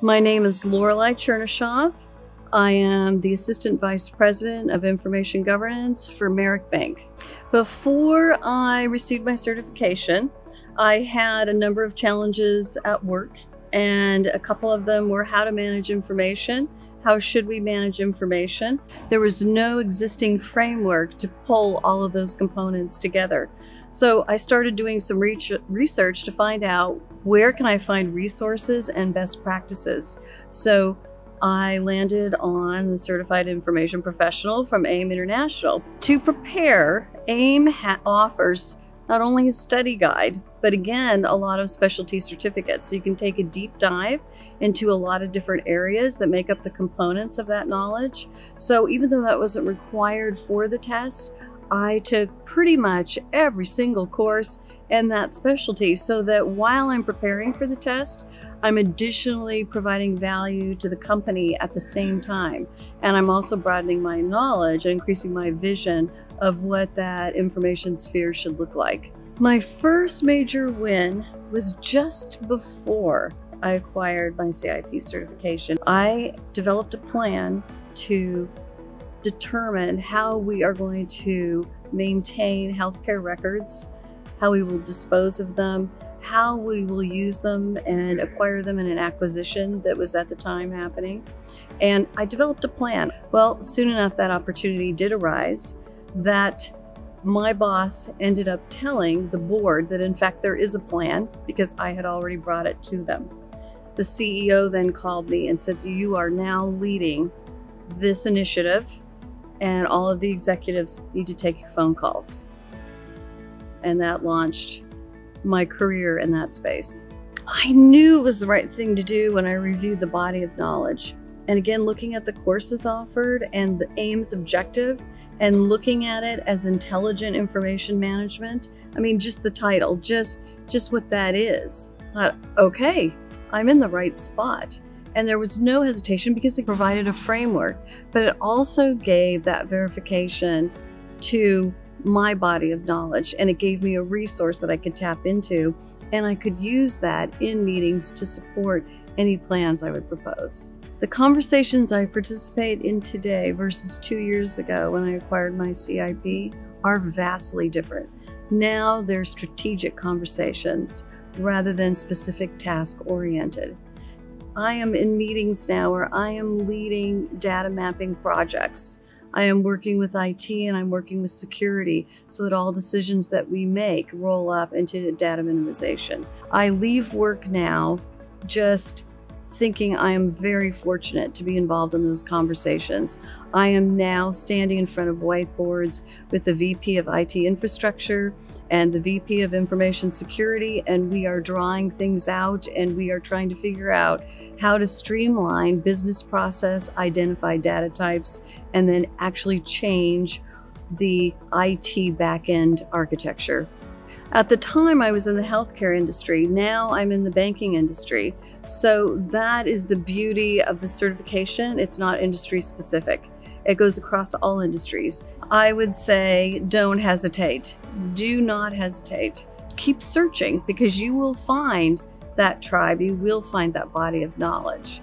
My name is Lorelei Chernyshov. I am the Assistant Vice President of Information Governance for Merrick Bank. Before I received my certification, I had a number of challenges at work, and a couple of them were how to manage information. How should we manage information? There was no existing framework to pull all of those components together. So I started doing some research to find out where can I find resources and best practices. So I landed on the Certified Information Professional from AIIM International. To prepare, AIIM offers not only a study guide, but again, a lot of specialty certificates. So you can take a deep dive into a lot of different areas that make up the components of that knowledge. So even though that wasn't required for the test, I took pretty much every single course in that specialty so that while I'm preparing for the test, I'm additionally providing value to the company at the same time. And I'm also broadening my knowledge and increasing my vision of what that information sphere should look like. My first major win was just before I acquired my CIP certification. I developed a plan to determine how we are going to maintain healthcare records, how we will dispose of them, how we will use them and acquire them in an acquisition that was at the time happening. And I developed a plan. Well, soon enough that opportunity did arise that my boss ended up telling the board that in fact there is a plan because I had already brought it to them. The CEO then called me and said, "You are now leading this initiative and all of the executives need to take your phone calls." And that launched my career in that space. I knew it was the right thing to do when I reviewed the body of knowledge. And again, looking at the courses offered and the AIIM's objective and looking at it as intelligent information management, I mean, just the title, just what that is. I thought, okay, I'm in the right spot. And there was no hesitation because it provided a framework, but it also gave that verification to my body of knowledge, and it gave me a resource that I could tap into, and I could use that in meetings to support any plans I would propose. The conversations I participate in today versus 2 years ago when I acquired my CIP are vastly different. Now they're strategic conversations rather than specific task-oriented. I am in meetings now where I am leading data mapping projects. I am working with IT and I'm working with security so that all decisions that we make roll up into data minimization. I leave work now just thinking I am very fortunate to be involved in those conversations. I am now standing in front of whiteboards with the VP of IT infrastructure and the VP of information security, and we are drawing things out and we are trying to figure out how to streamline business process, identify data types, and then actually change the IT backend architecture. At the time, I was in the healthcare industry. Now I'm in the banking industry. So that is the beauty of the certification. It's not industry specific. It goes across all industries. I would say don't hesitate. Do not hesitate. Keep searching because you will find that tribe. You will find that body of knowledge.